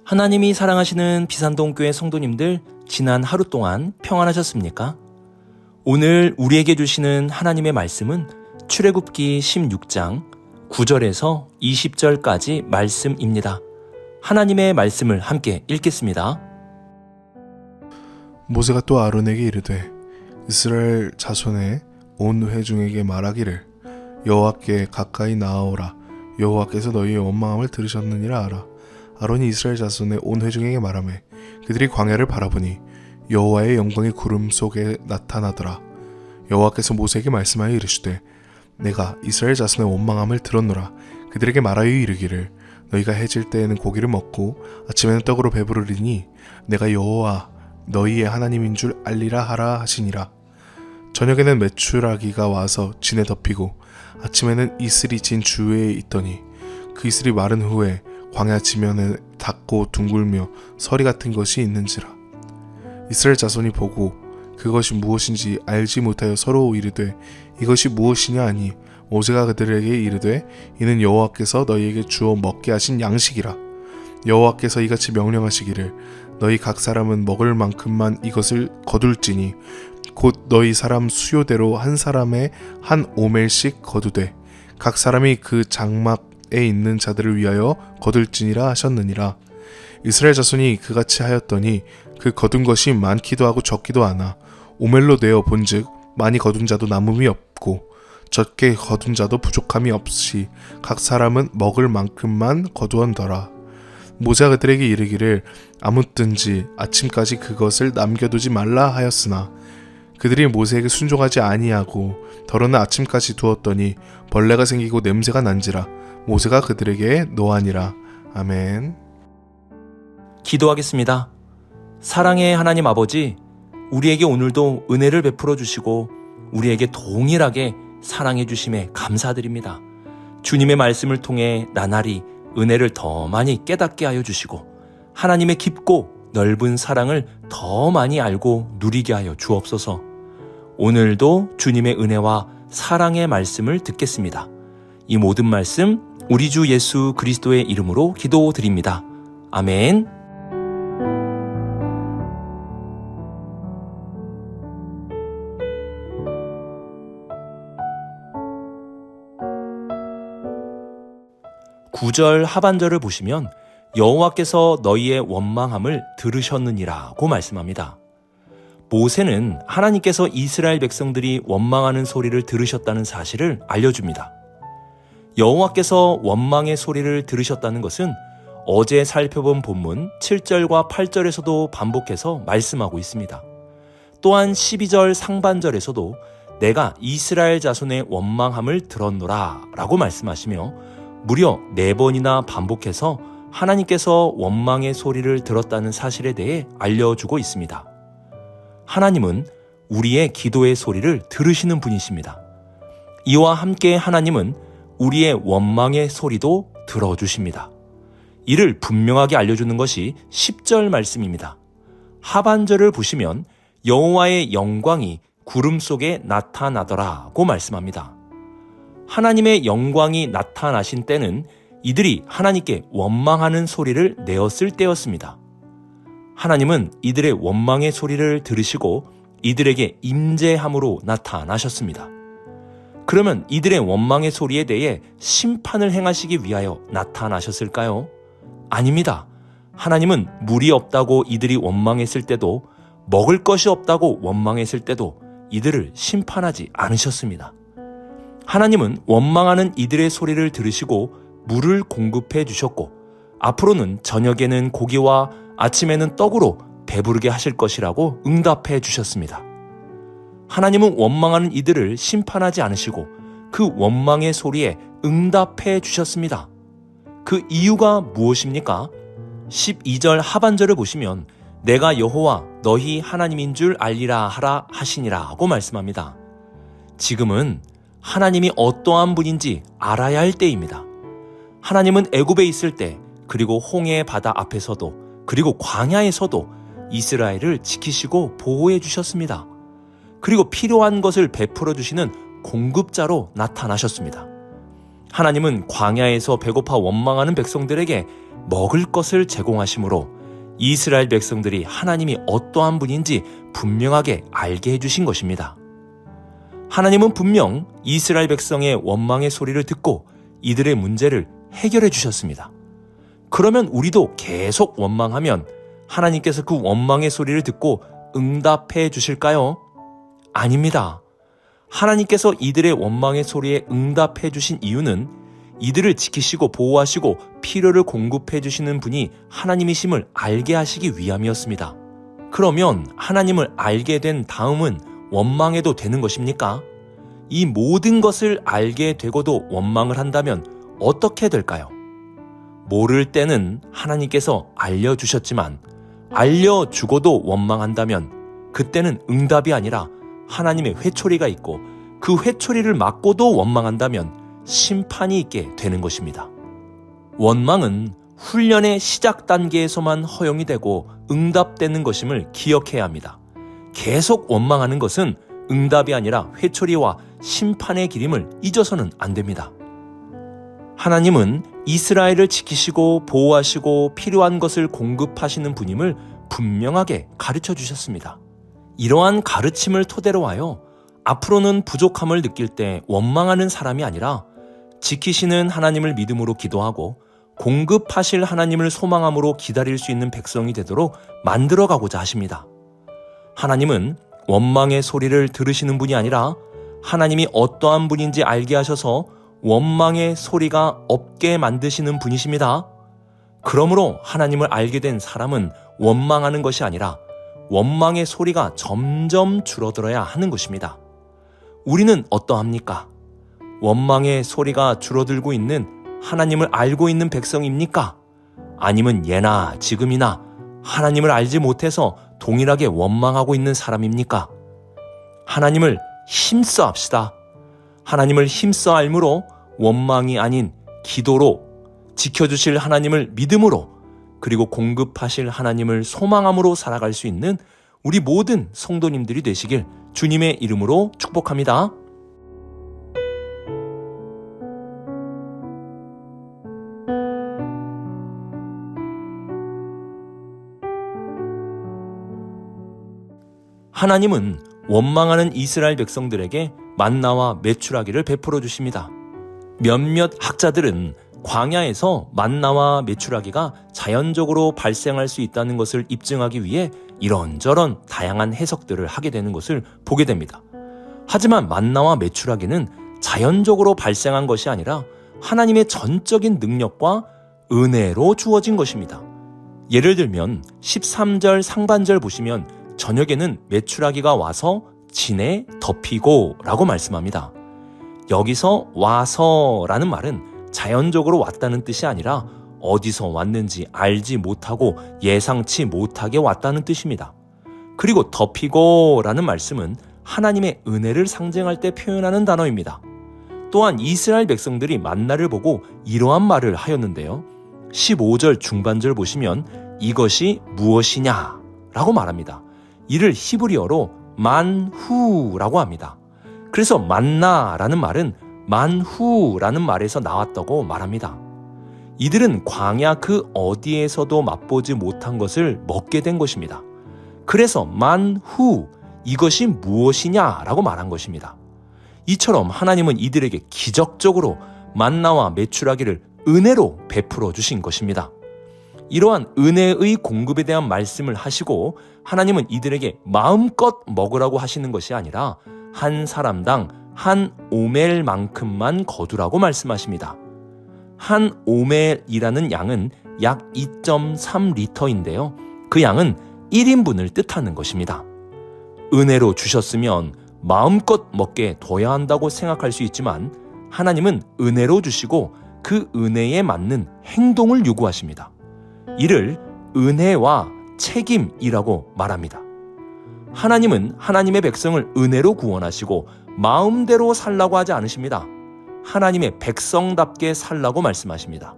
하나님이 사랑하시는 비산동교회 성도님들, 지난 하루 동안 평안하셨습니까? 오늘 우리에게 주시는 하나님의 말씀은 출애굽기 16장 9절에서 20절까지 말씀입니다. 하나님의 말씀을 함께 읽겠습니다. 모세가 또 아론에게 이르되 이스라엘 자손의 온 회중에게 말하기를 여호와께 가까이 나아오라. 여호와께서 너희의 원망함을 들으셨느니라 하라. 아론이 이스라엘 자손의 온 회중에게 말하매 그들이 광야를 바라보니 여호와의 영광이 구름 속에 나타나더라. 여호와께서 모세에게 말씀하여 이르시되 내가 이스라엘 자손의 원망함을 들었노라. 그들에게 말하여 이르기를 너희가 해질 때에는 고기를 먹고 아침에는 떡으로 배부르리니 내가 여호와 너희의 하나님인 줄 알리라 하라 하시니라. 저녁에는 메추라기가 와서 진에 덮이고 아침에는 이슬이 진 주위에 있더니 그 이슬이 마른 후에 광야 지면에 닿고 둥글며 서리 같은 것이 있는지라. 이스라엘 자손이 보고 그것이 무엇인지 알지 못하여 서로 이르되 이것이 무엇이냐 하니 모세가 그들에게 이르되 이는 여호와께서 너희에게 주어 먹게 하신 양식이라. 여호와께서 이같이 명령하시기를 너희 각 사람은 먹을 만큼만 이것을 거둘지니 곧 너희 사람 수요대로 한 사람에 한 오멜씩 거두되 각 사람이 그 장막에 있는 자들을 위하여 거둘지니라 하셨느니라. 이스라엘 자손이 그같이 하였더니 그 거둔 것이 많기도 하고 적기도 하나 오멜로 내어 본즉 많이 거둔 자도 남음이 없고 적게 거둔 자도 부족함이 없이 각 사람은 먹을 만큼만 거두었더라. 모세가 그들에게 이르기를 아무든지 아침까지 그것을 남겨두지 말라 하였으나 그들이 모세에게 순종하지 아니하고 더러는 아침까지 두었더니 벌레가 생기고 냄새가 난지라. 모세가 그들에게 노하니라. 아멘. 기도하겠습니다. 사랑의 하나님 아버지, 우리에게 오늘도 은혜를 베풀어 주시고 우리에게 동일하게 사랑해 주심에 감사드립니다. 주님의 말씀을 통해 나날이 은혜를 더 많이 깨닫게 하여 주시고 하나님의 깊고 넓은 사랑을 더 많이 알고 누리게 하여 주옵소서. 오늘도 주님의 은혜와 사랑의 말씀을 듣겠습니다. 이 모든 말씀 우리 주 예수 그리스도의 이름으로 기도드립니다. 아멘. (9절) 하반절을 보시면 여호와께서 너희의 원망함을 들으셨느니라고 말씀합니다. 모세는 하나님께서 이스라엘 백성들이 원망하는 소리를 들으셨다는 사실을 알려줍니다. 여호와께서 원망의 소리를 들으셨다는 것은 어제 살펴본 본문 7절과 8절에서도 반복해서 말씀하고 있습니다. 또한 12절 상반절에서도 내가 이스라엘 자손의 원망함을 들었노라 라고 말씀하시며 무려 4번이나 반복해서 하나님께서 원망의 소리를 들었다는 사실에 대해 알려주고 있습니다. 하나님은 우리의 기도의 소리를 들으시는 분이십니다. 이와 함께 하나님은 우리의 원망의 소리도 들어주십니다. 이를 분명하게 알려주는 것이 10절 말씀입니다. 하반절을 보시면 여호와의 영광이 구름 속에 나타나더라고 말씀합니다. 하나님의 영광이 나타나신 때는 이들이 하나님께 원망하는 소리를 내었을 때였습니다. 하나님은 이들의 원망의 소리를 들으시고 이들에게 임재함으로 나타나셨습니다. 그러면 이들의 원망의 소리에 대해 심판을 행하시기 위하여 나타나셨을까요? 아닙니다. 하나님은 물이 없다고 이들이 원망했을 때도 먹을 것이 없다고 원망했을 때도 이들을 심판하지 않으셨습니다. 하나님은 원망하는 이들의 소리를 들으시고 물을 공급해 주셨고 앞으로는 저녁에는 고기와 아침에는 떡으로 배부르게 하실 것이라고 응답해 주셨습니다. 하나님은 원망하는 이들을 심판하지 않으시고 그 원망의 소리에 응답해 주셨습니다. 그 이유가 무엇입니까? 12절 하반절을 보시면 내가 여호와 너희 하나님인 줄 알리라 하라 하시니라고 말씀합니다. 지금은 하나님이 어떠한 분인지 알아야 할 때입니다. 하나님은 애굽에 있을 때 그리고 홍해 바다 앞에서도 그리고 광야에서도 이스라엘을 지키시고 보호해 주셨습니다. 그리고 필요한 것을 베풀어 주시는 공급자로 나타나셨습니다. 하나님은 광야에서 배고파 원망하는 백성들에게 먹을 것을 제공하심으로 이스라엘 백성들이 하나님이 어떠한 분인지 분명하게 알게 해주신 것입니다. 하나님은 분명 이스라엘 백성의 원망의 소리를 듣고 이들의 문제를 해결해 주셨습니다. 그러면 우리도 계속 원망하면 하나님께서 그 원망의 소리를 듣고 응답해 주실까요? 아닙니다. 하나님께서 이들의 원망의 소리에 응답해 주신 이유는 이들을 지키시고 보호하시고 필요를 공급해 주시는 분이 하나님이심을 알게 하시기 위함이었습니다. 그러면 하나님을 알게 된 다음은 원망해도 되는 것입니까? 이 모든 것을 알게 되고도 원망을 한다면 어떻게 될까요? 모를 때는 하나님께서 알려주셨지만 알려주고도 원망한다면 그때는 응답이 아니라 하나님의 회초리가 있고 그 회초리를 맞고도 원망한다면 심판이 있게 되는 것입니다. 원망은 훈련의 시작 단계에서만 허용이 되고 응답되는 것임을 기억해야 합니다. 계속 원망하는 것은 응답이 아니라 회초리와 심판의 길임을 잊어서는 안 됩니다. 하나님은 이스라엘을 지키시고 보호하시고 필요한 것을 공급하시는 분임을 분명하게 가르쳐 주셨습니다. 이러한 가르침을 토대로 하여 앞으로는 부족함을 느낄 때 원망하는 사람이 아니라 지키시는 하나님을 믿음으로 기도하고 공급하실 하나님을 소망함으로 기다릴 수 있는 백성이 되도록 만들어가고자 하십니다. 하나님은 원망의 소리를 들으시는 분이 아니라 하나님이 어떠한 분인지 알게 하셔서 원망의 소리가 없게 만드시는 분이십니다. 그러므로 하나님을 알게 된 사람은 원망하는 것이 아니라 원망의 소리가 점점 줄어들어야 하는 것입니다. 우리는 어떠합니까? 원망의 소리가 줄어들고 있는 하나님을 알고 있는 백성입니까? 아니면 예나 지금이나 하나님을 알지 못해서 동일하게 원망하고 있는 사람입니까? 하나님을 힘써 합시다. 하나님을 힘써 알므로 원망이 아닌 기도로 지켜주실 하나님을 믿음으로 그리고 공급하실 하나님을 소망함으로 살아갈 수 있는 우리 모든 성도님들이 되시길 주님의 이름으로 축복합니다. 하나님은 원망하는 이스라엘 백성들에게 만나와 메추라기를 베풀어 주십니다. 몇몇 학자들은 광야에서 만나와 메추라기가 자연적으로 발생할 수 있다는 것을 입증하기 위해 이런저런 다양한 해석들을 하게 되는 것을 보게 됩니다. 하지만 만나와 메추라기는 자연적으로 발생한 것이 아니라 하나님의 전적인 능력과 은혜로 주어진 것입니다. 예를 들면 13절 상반절 보시면 저녁에는 메추라기가 와서 진에 덮이고 라고 말씀합니다. 여기서 와서라는 말은 자연적으로 왔다는 뜻이 아니라 어디서 왔는지 알지 못하고 예상치 못하게 왔다는 뜻입니다. 그리고 덮이고 라는 말씀은 하나님의 은혜를 상징할 때 표현하는 단어입니다. 또한 이스라엘 백성들이 만나를 보고 이러한 말을 하였는데요. 15절 중반절 보시면 이것이 무엇이냐 라고 말합니다. 이를 히브리어로 만후라고 합니다. 그래서 만나라는 말은 만후라는 말에서 나왔다고 말합니다. 이들은 광야 그 어디에서도 맛보지 못한 것을 먹게 된 것입니다. 그래서 만후, 이것이 무엇이냐라고 말한 것입니다. 이처럼 하나님은 이들에게 기적적으로 만나와 메추라기를 은혜로 베풀어 주신 것입니다. 이러한 은혜의 공급에 대한 말씀을 하시고 하나님은 이들에게 마음껏 먹으라고 하시는 것이 아니라 한 사람당 한 오멜만큼만 거두라고 말씀하십니다. 한 오멜이라는 양은 약 2.3리터인데요. 그 양은 1인분을 뜻하는 것입니다. 은혜로 주셨으면 마음껏 먹게 둬야 한다고 생각할 수 있지만 하나님은 은혜로 주시고 그 은혜에 맞는 행동을 요구하십니다. 이를 은혜와 책임이라고 말합니다. 하나님은 하나님의 백성을 은혜로 구원하시고 마음대로 살라고 하지 않으십니다. 하나님의 백성답게 살라고 말씀하십니다.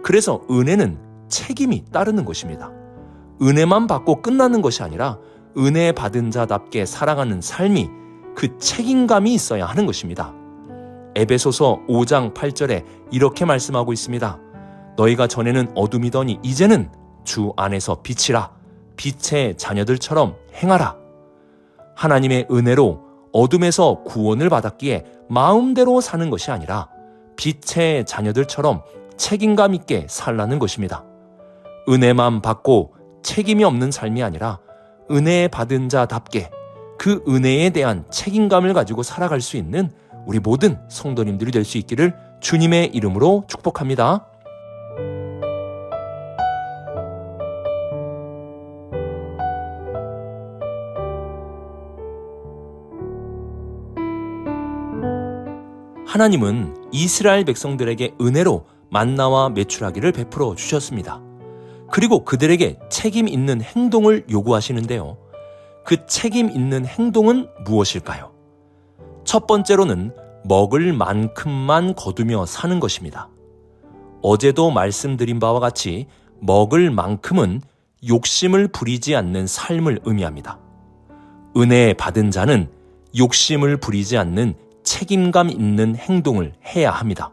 그래서 은혜는 책임이 따르는 것입니다. 은혜만 받고 끝나는 것이 아니라 은혜 받은 자답게 살아가는 삶이 그 책임감이 있어야 하는 것입니다. 에베소서 5장 8절에 이렇게 말씀하고 있습니다. 너희가 전에는 어둠이더니 이제는 주 안에서 빛이라. 빛의 자녀들처럼 행하라. 하나님의 은혜로 어둠에서 구원을 받았기에 마음대로 사는 것이 아니라 빛의 자녀들처럼 책임감 있게 살라는 것입니다. 은혜만 받고 책임이 없는 삶이 아니라 은혜 받은 자답게 그 은혜에 대한 책임감을 가지고 살아갈 수 있는 우리 모든 성도님들이 될 수 있기를 주님의 이름으로 축복합니다. 하나님은 이스라엘 백성들에게 은혜로 만나와 메추라기를 베풀어 주셨습니다. 그리고 그들에게 책임 있는 행동을 요구하시는데요. 그 책임 있는 행동은 무엇일까요? 첫 번째로는 먹을 만큼만 거두며 사는 것입니다. 어제도 말씀드린 바와 같이 먹을 만큼은 욕심을 부리지 않는 삶을 의미합니다. 은혜 받은 자는 욕심을 부리지 않는 책임감 있는 행동을 해야 합니다.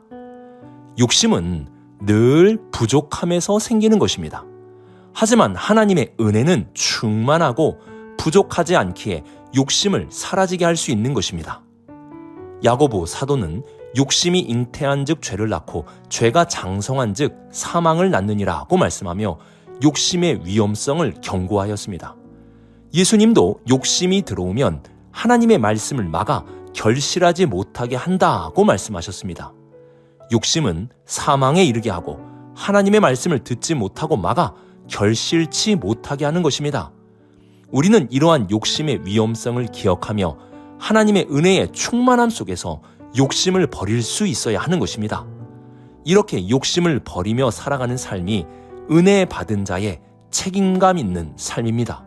욕심은 늘 부족함에서 생기는 것입니다. 하지만 하나님의 은혜는 충만하고 부족하지 않기에 욕심을 사라지게 할 수 있는 것입니다. 야고보 사도는 욕심이 잉태한 즉 죄를 낳고 죄가 장성한 즉 사망을 낳느니라고 말씀하며 욕심의 위험성을 경고하였습니다. 예수님도 욕심이 들어오면 하나님의 말씀을 막아 결실하지 못하게 한다고 말씀하셨습니다. 욕심은 사망에 이르게 하고 하나님의 말씀을 듣지 못하고 막아 결실치 못하게 하는 것입니다. 우리는 이러한 욕심의 위험성을 기억하며 하나님의 은혜의 충만함 속에서 욕심을 버릴 수 있어야 하는 것입니다. 이렇게 욕심을 버리며 살아가는 삶이 은혜 받은 자의 책임감 있는 삶입니다.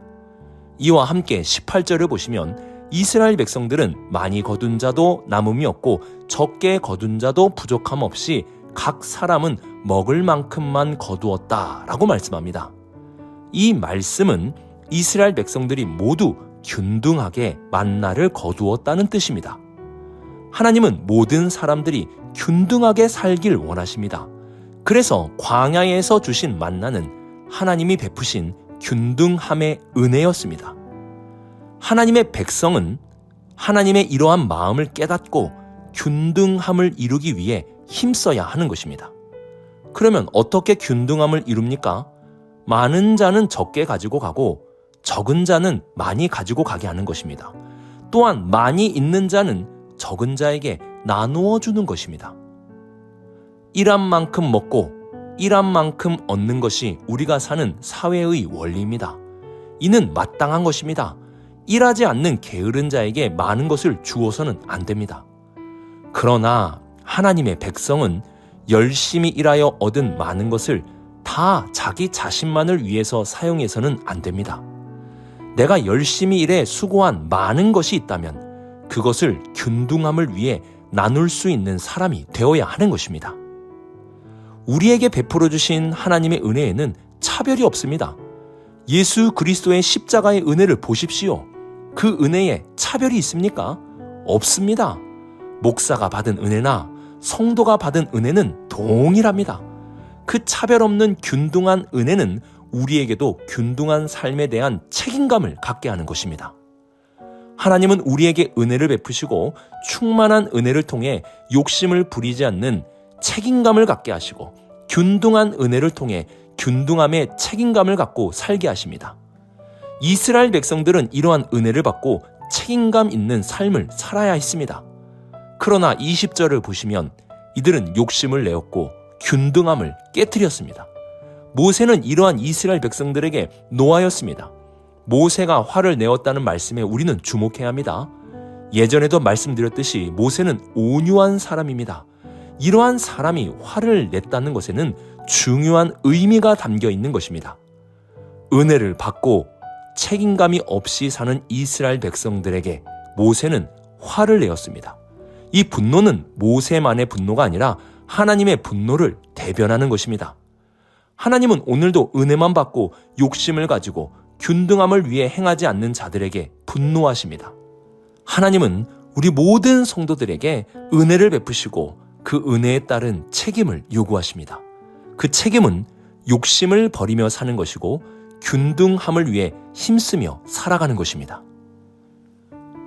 이와 함께 18절을 보시면 이스라엘 백성들은 많이 거둔 자도 남음이 없고 적게 거둔 자도 부족함 없이 각 사람은 먹을 만큼만 거두었다라고 말씀합니다. 이 말씀은 이스라엘 백성들이 모두 균등하게 만나를 거두었다는 뜻입니다. 하나님은 모든 사람들이 균등하게 살길 원하십니다. 그래서 광야에서 주신 만나는 하나님이 베푸신 균등함의 은혜였습니다. 하나님의 백성은 하나님의 이러한 마음을 깨닫고 균등함을 이루기 위해 힘써야 하는 것입니다. 그러면 어떻게 균등함을 이룹니까? 많은 자는 적게 가지고 가고 적은 자는 많이 가지고 가게 하는 것입니다. 또한 많이 있는 자는 적은 자에게 나누어 주는 것입니다. 일한 만큼 먹고 일한 만큼 얻는 것이 우리가 사는 사회의 원리입니다. 이는 마땅한 것입니다. 일하지 않는 게으른 자에게 많은 것을 주어서는 안 됩니다. 그러나 하나님의 백성은 열심히 일하여 얻은 많은 것을 다 자기 자신만을 위해서 사용해서는 안 됩니다. 내가 열심히 일해 수고한 많은 것이 있다면 그것을 균등함을 위해 나눌 수 있는 사람이 되어야 하는 것입니다. 우리에게 베풀어 주신 하나님의 은혜에는 차별이 없습니다. 예수 그리스도의 십자가의 은혜를 보십시오. 그 은혜에 차별이 있습니까? 없습니다. 목사가 받은 은혜나 성도가 받은 은혜는 동일합니다. 그 차별 없는 균등한 은혜는 우리에게도 균등한 삶에 대한 책임감을 갖게 하는 것입니다. 하나님은 우리에게 은혜를 베푸시고 충만한 은혜를 통해 욕심을 부리지 않는 책임감을 갖게 하시고 균등한 은혜를 통해 균등함의 책임감을 갖고 살게 하십니다. 이스라엘 백성들은 이러한 은혜를 받고 책임감 있는 삶을 살아야 했습니다. 그러나 20절을 보시면 이들은 욕심을 내었고 균등함을 깨뜨렸습니다. 모세는 이러한 이스라엘 백성들에게 노하였습니다. 모세가 화를 내었다는 말씀에 우리는 주목해야 합니다. 예전에도 말씀드렸듯이 모세는 온유한 사람입니다. 이러한 사람이 화를 냈다는 것에는 중요한 의미가 담겨 있는 것입니다. 은혜를 받고 책임감이 없이 사는 이스라엘 백성들에게 모세는 화를 내었습니다. 이 분노는 모세만의 분노가 아니라 하나님의 분노를 대변하는 것입니다. 하나님은 오늘도 은혜만 받고 욕심을 가지고 균등함을 위해 행하지 않는 자들에게 분노하십니다. 하나님은 우리 모든 성도들에게 은혜를 베푸시고 그 은혜에 따른 책임을 요구하십니다. 그 책임은 욕심을 버리며 사는 것이고 균등함을 위해 힘쓰며 살아가는 것입니다.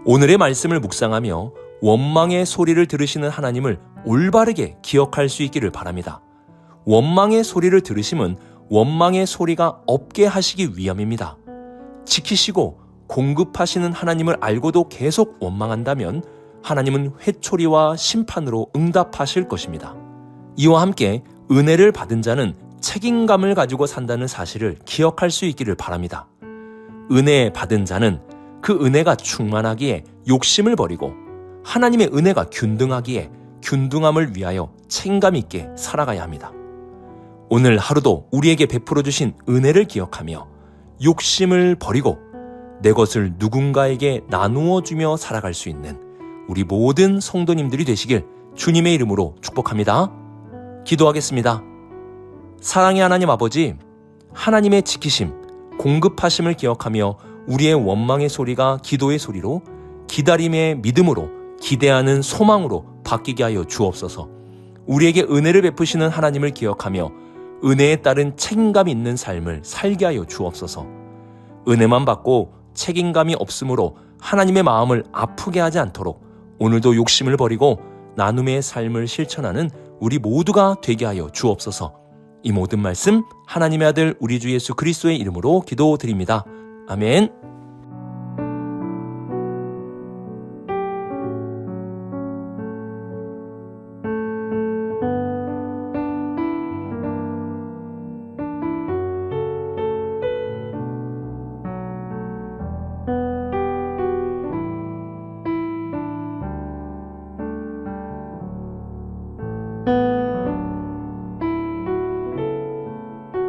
오늘의 말씀을 묵상하며 원망의 소리를 들으시는 하나님을 올바르게 기억할 수 있기를 바랍니다. 원망의 소리를 들으심은 원망의 소리가 없게 하시기 위함입니다. 지키시고 공급하시는 하나님을 알고도 계속 원망한다면 하나님은 회초리와 심판으로 응답하실 것입니다. 이와 함께 은혜를 받은 자는 책임감을 가지고 산다는 사실을 기억할 수 있기를 바랍니다. 은혜 받은 자는 그 은혜가 충만하기에 욕심을 버리고 하나님의 은혜가 균등하기에 균등함을 위하여 책임감 있게 살아가야 합니다. 오늘 하루도 우리에게 베풀어 주신 은혜를 기억하며 욕심을 버리고 내 것을 누군가에게 나누어 주며 살아갈 수 있는 우리 모든 성도님들이 되시길 주님의 이름으로 축복합니다. 기도하겠습니다. 사랑의 하나님 아버지, 하나님의 지키심, 공급하심을 기억하며 우리의 원망의 소리가 기도의 소리로, 기다림의 믿음으로, 기대하는 소망으로 바뀌게 하여 주옵소서. 우리에게 은혜를 베푸시는 하나님을 기억하며 은혜에 따른 책임감 있는 삶을 살게 하여 주옵소서. 은혜만 받고 책임감이 없으므로 하나님의 마음을 아프게 하지 않도록 오늘도 욕심을 버리고 나눔의 삶을 실천하는 우리 모두가 되게 하여 주옵소서. 이 모든 말씀 하나님의 아들 우리 주 예수 그리스도의 이름으로 기도드립니다. 아멘.